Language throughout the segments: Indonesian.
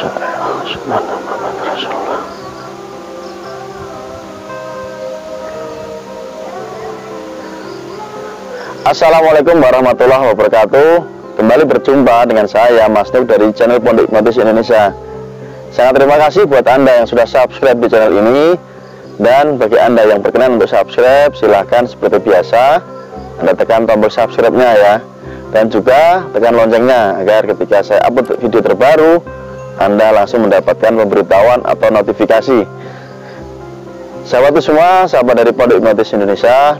Assalamualaikum warahmatullahi wabarakatuh. Kembali berjumpa dengan saya Mas Nuk dari channel Pondok Hipnotis Indonesia. Sangat terima kasih buat Anda yang sudah subscribe di channel ini. Dan bagi Anda yang berkenan untuk subscribe, silahkan seperti biasa Anda tekan tombol subscribe-nya ya. Dan juga tekan loncengnya agar ketika saya upload video terbaru Anda langsung mendapatkan pemberitahuan atau notifikasi. Sahabat semua, sahabat dari Pondok Hipnotis Indonesia,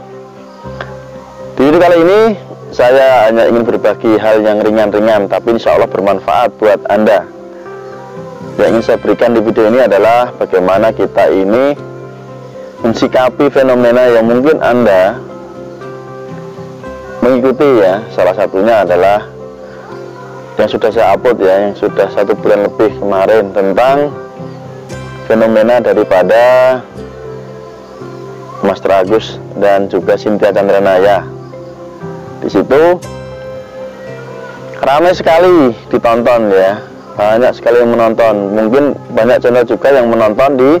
di video kali ini saya hanya ingin berbagi hal yang ringan-ringan tapi insya Allah bermanfaat buat Anda. Yang ingin saya berikan di video ini adalah bagaimana kita ini mensikapi fenomena yang mungkin Anda mengikuti ya. Salah satunya adalah yang sudah saya upload ya, yang sudah 1 bulan lebih kemarin, tentang fenomena daripada Master Agus dan juga Cynthia Chandranaya. Di situ ramai sekali ditonton ya, banyak sekali yang menonton. Mungkin banyak channel juga yang menonton di,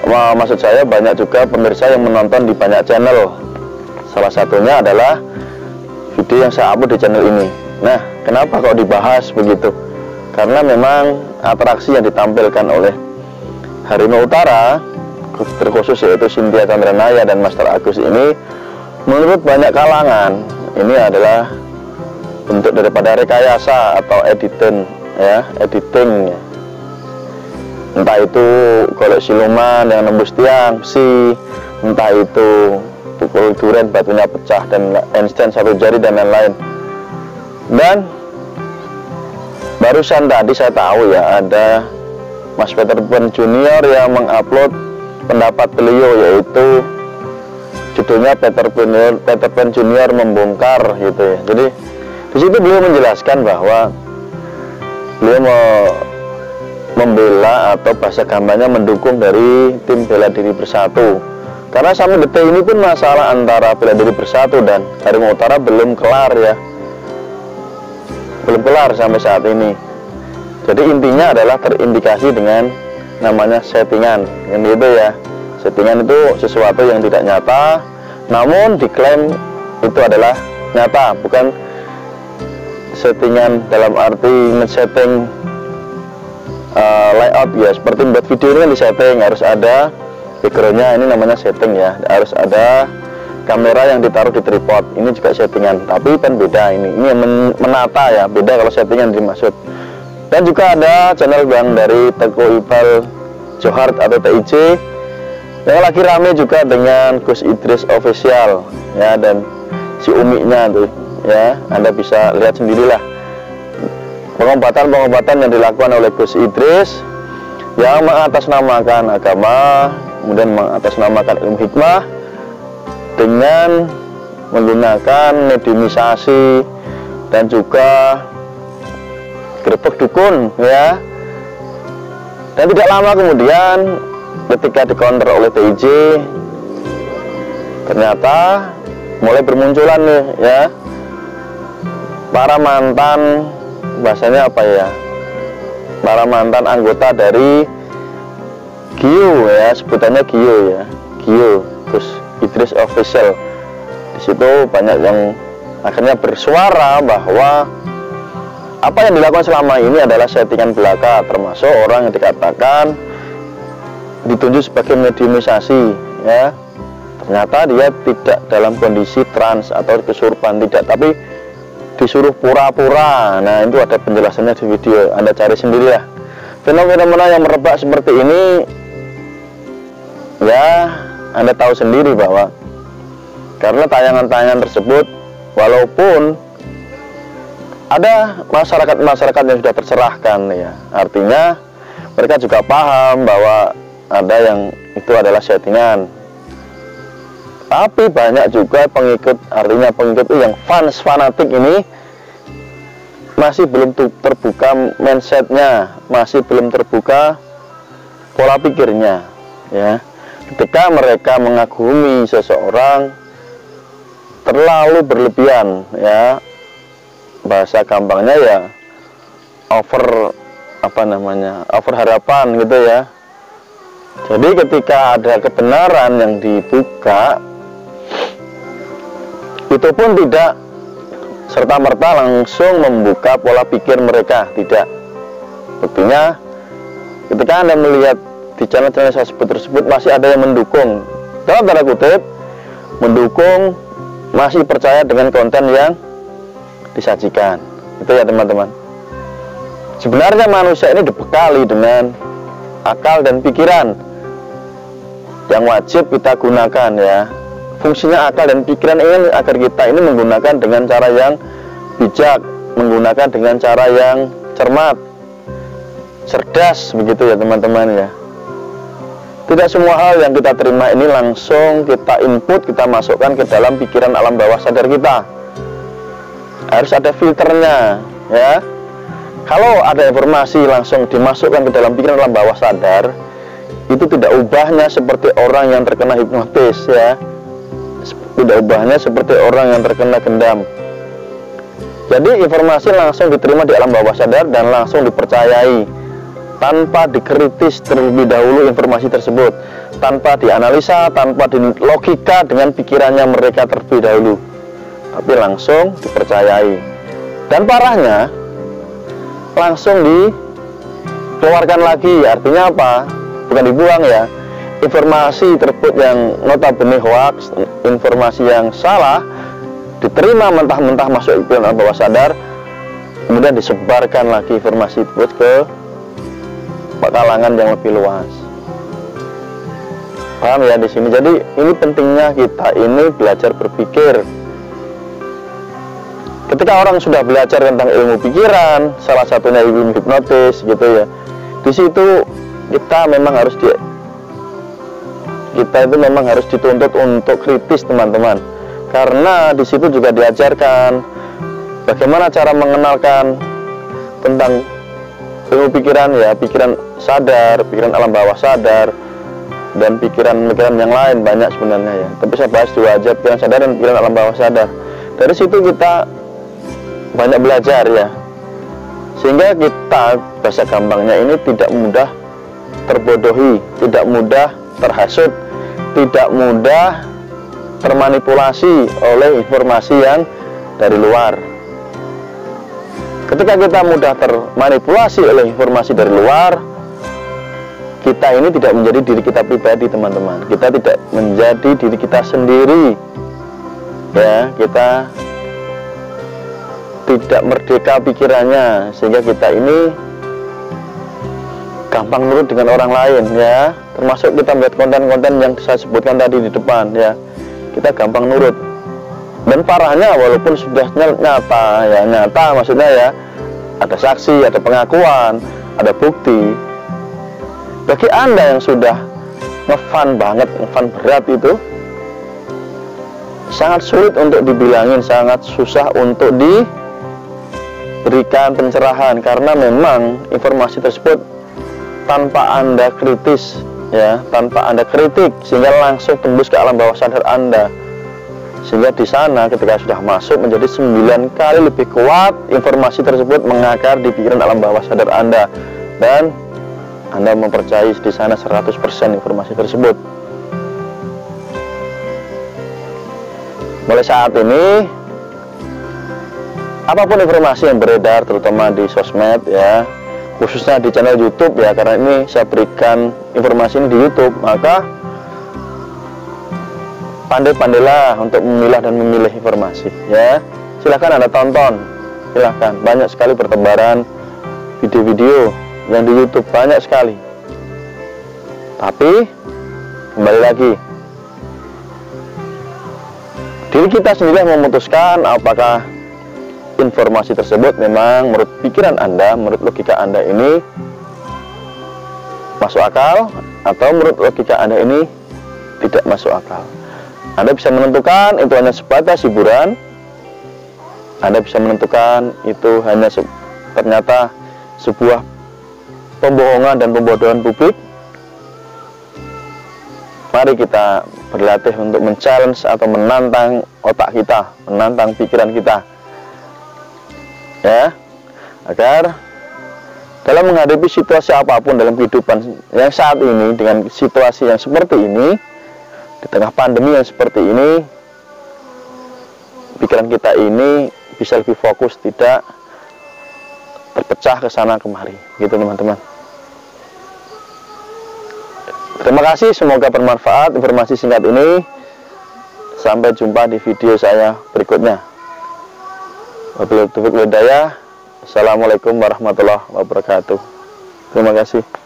maksud saya banyak juga pemirsa yang menonton di banyak channel. Salah satunya adalah video yang saya upload di channel ini. Nah, kenapa kok dibahas begitu? Karena memang atraksi yang ditampilkan oleh Harimau Utara, terkhusus yaitu Cynthia Chandranaya dan Master Agus ini, menurut banyak kalangan ini adalah bentuk daripada rekayasa atau editing ya, editing. Entah itu golek siluman yang nembus tiang besi, entah itu pukul durian batunya pecah dan Einstein 1 jari dan lain-lain. Dan barusan tadi saya tahu ya, ada Mas Peter Pan Junior yang mengupload pendapat beliau, yaitu judulnya Peter Pan Junior membongkar gitu ya. Jadi di situ beliau menjelaskan bahwa beliau membela atau bahasa gambarnya mendukung dari tim bela diri bersatu. Karena sampai detik ini pun masalah antara bela diri bersatu dan Harimau Utara belum kelar ya, belum kelar sampai saat ini. Jadi intinya adalah terindikasi dengan namanya settingan, yang itu ya. Settingan itu sesuatu yang tidak nyata, namun diklaim itu adalah nyata. Bukan settingan dalam arti nge-setting layout ya, seperti buat video ini kan disetting, harus ada backgroundnya, ini namanya setting ya. Harus ada kamera yang ditaruh di tripod, ini juga settingan. Tapi kan beda, ini menata ya, beda kalau settingan dimaksud. Dan juga ada channel yang dari Teguh Iqbal Johar atau TIJ yang lagi rame juga dengan Gus Idris Official ya, dan si Umi-nya tuh ya. Anda bisa lihat sendirilah pengobatan yang dilakukan oleh Gus Idris yang mengatasnamakan agama, kemudian mengatasnamakan ilmu hikmah dengan menggunakan mediumisasi dan juga gerbek dukun ya. Dan tidak lama kemudian ketika dikonter oleh TIJ, ternyata mulai bermunculan nih ya para mantan, bahasanya apa ya, para mantan anggota dari Gio ya, sebutannya Gio ya, Gio Gus Idris Official. Di situ banyak yang akhirnya bersuara bahwa apa yang dilakukan selama ini adalah settingan belaka, termasuk orang yang dikatakan ditunjuk sebagai mediumisasi ya. Ternyata dia tidak dalam kondisi trans atau kesurupan, tidak, tapi disuruh pura-pura. Nah, itu ada penjelasannya di video, Anda cari sendirilah. Fenomena yang merebak seperti ini ya, Anda tahu sendiri bahwa karena tayangan-tayangan tersebut, walaupun ada masyarakat yang sudah tercerahkan ya, artinya mereka juga paham bahwa ada yang itu adalah settingan, tapi banyak juga pengikut, artinya pengikut yang fanatik ini masih belum terbuka mindsetnya, masih belum terbuka pola pikirnya ya. Ketika mereka mengagumi seseorang terlalu berlebihan ya, bahasa gampangnya ya over over harapan gitu ya. Jadi ketika ada kebenaran yang dibuka, itu pun tidak serta-merta langsung membuka pola pikir mereka, tidak. Buktinya ketika Anda melihat di channel-channel saya sebut tersebut masih ada yang mendukung, dalam tanda kutip mendukung, masih percaya dengan konten yang disajikan. Itu ya teman-teman. Sebenarnya manusia ini dibekali dengan akal dan pikiran yang wajib kita gunakan ya. Fungsinya akal dan pikiran ini agar kita ini menggunakan dengan cara yang bijak, menggunakan dengan cara yang cermat, cerdas, begitu ya teman-teman ya. Tidak semua hal yang kita terima ini langsung kita input, kita masukkan ke dalam pikiran alam bawah sadar kita. Harus ada filternya ya. Kalau ada informasi langsung dimasukkan ke dalam pikiran alam bawah sadar, itu tidak ubahnya seperti orang yang terkena hipnotis ya. Tidak ubahnya seperti orang yang terkena gendam. Jadi informasi langsung diterima di alam bawah sadar dan langsung dipercayai tanpa dikritis terlebih dahulu informasi tersebut, tanpa dianalisa, tanpa dilogika dengan pikirannya mereka terlebih dahulu, tapi langsung dipercayai. Dan parahnya langsung dikeluarkan lagi. Artinya apa? Bukan dibuang ya. Informasi tersebut yang notabene hoax, informasi yang salah, diterima mentah-mentah masuk ke alam bawah sadar, kemudian disebarkan lagi informasi tersebut ke kalangan yang lebih luas. Paham ya di sini? Jadi ini pentingnya kita ini belajar berpikir. Ketika orang sudah belajar tentang ilmu pikiran, salah satunya ilmu hipnotis gitu ya, di situ kita memang harus dituntut untuk kritis teman-teman, karena di situ juga diajarkan bagaimana cara mengenalkan tentang ilmu pikiran ya, pikiran sadar, pikiran alam bawah sadar, dan pikiran-pikiran yang lain banyak sebenarnya ya. Tapi saya bahas dua aja, pikiran sadar dan pikiran alam bawah sadar. Dari situ kita banyak belajar ya, sehingga kita bahasa gampangnya ini tidak mudah terbodohi, tidak mudah terhasut, tidak mudah termanipulasi oleh informasi yang dari luar. Ketika kita mudah termanipulasi oleh informasi dari luar, kita ini tidak menjadi diri kita pribadi teman-teman. Kita tidak menjadi diri kita sendiri ya, kita tidak merdeka pikirannya, sehingga kita ini gampang nurut dengan orang lain ya. Termasuk kita melihat konten-konten yang saya sebutkan tadi di depan ya, kita gampang nurut. Dan parahnya walaupun sudah nyata maksudnya ya, ada saksi, ada pengakuan, ada bukti, bagi Anda yang sudah ngefan banget, ngefan berat itu sangat sulit untuk dibilangin, sangat susah untuk diberikan pencerahan, karena memang informasi tersebut tanpa Anda kritis ya, tanpa Anda kritik, sehingga langsung tembus ke alam bawah sadar Anda, sehingga di sana ketika sudah masuk menjadi 9 kali lebih kuat informasi tersebut mengakar di pikiran alam bawah sadar Anda, dan Anda mempercayai di sana 100% informasi tersebut. Mulai saat ini apapun informasi yang beredar terutama di sosmed ya, khususnya di channel YouTube ya, karena ini saya berikan informasi ini di YouTube, maka pandai-pandailah untuk memilah dan memilih informasi ya. Silahkan Anda tonton, silahkan, banyak sekali bertebaran video-video yang di YouTube, banyak sekali. Tapi kembali lagi, diri kita sendiri yang memutuskan apakah informasi tersebut memang menurut pikiran Anda, menurut logika Anda ini masuk akal, atau menurut logika Anda ini tidak masuk akal. Anda bisa menentukan itu hanya sebatas hiburan, Anda bisa menentukan itu hanya ternyata sebuah pembohongan dan pembodohan publik. Mari kita berlatih untuk men-challenge atau menantang otak kita, menantang pikiran kita ya, agar dalam menghadapi situasi apapun dalam kehidupan yang saat ini, dengan situasi yang seperti ini, di tengah pandemi yang seperti ini, pikiran kita ini bisa lebih fokus, tidak terpecah ke sana kemari, gitu teman-teman. Terima kasih, semoga bermanfaat informasi singkat ini. Sampai jumpa di video saya berikutnya. Wabillahi taufiq wal hidayah. Assalamualaikum warahmatullahi wabarakatuh. Terima kasih.